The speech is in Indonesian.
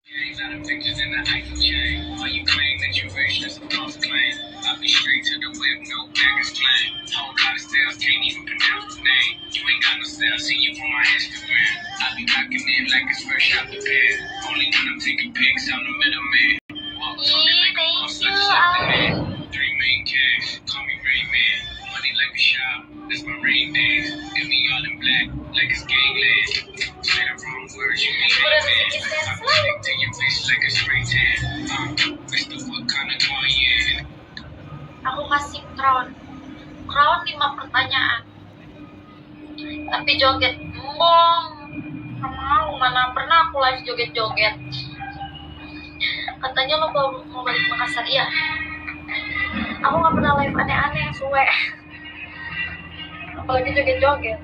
Pictures in the iPhone chain. Why you claim that you rich? That's a false claim. I'll be straight to the whip, no baggage claim. Whole lot of sales, can't even pronounce the name. You ain't got no sales, see you on my Instagram. I be rocking it like it's fresh out the pan. Only when I'm taking pics, I'm the middleman. Walk talking like a boss, I just left the man. Three main cash, call me Rain Man. Money like a shop, that's my rain dance. Get me all in black, like it's gangland. Say the wrong words, you mean Udah amen. sedikit I dance be stick to your bitch like a spray tan. Mr. What kind of car you in? Aku kasih crown 5 pertanyaan, tapi joget embong. Gak mau, mana pernah aku live joget-joget. Katanya lo mau balik Makassar, iya. Aku gak pernah live aneh-aneh, suwe. Apalagi joget-joget.